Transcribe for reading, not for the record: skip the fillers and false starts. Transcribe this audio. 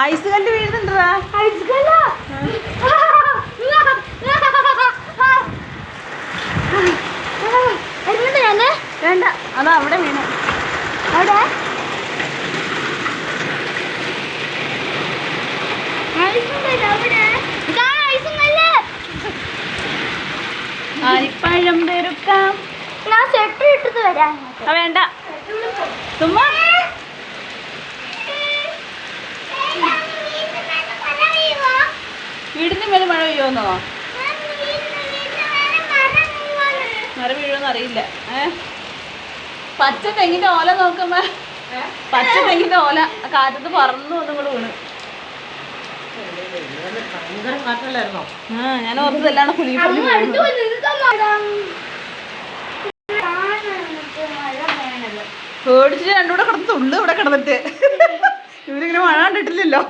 Ice കല്ല് വീഴുന്നുണ്ടാ? വേണ്ട, അതാ അവിടെ വീണു. അവിടെ അരിപ്പഴം പെരുക്കാം. ഞാൻ സെറ്റ് ഇട്ടത് വരാം. വേണ്ട, ചുമ്മാ വീടിന് മേലെ മഴ പെയ്യുമെന്നോ? മഴ വീഴുമെന്ന് അറിയില്ല. പച്ച തെങ്ങിന്റെ ഓല നോക്കുമ്പോ പച്ച തെങ്ങിന്റെ ഓല കാറ്റത്ത് പറന്നു ഒന്നും കൂടെ വീണ്. ഞാൻ ഓർത്തതെല്ലാം പുലിപ്പള്ളി പേടിച്ച് രണ്ടുകൂടെ കിടന്ന് തുള്ളു ഇവിടെ കിടന്നിട്ട്. ഇവരിങ്ങനെ മഴ കണ്ടിട്ടില്ലല്ലോ.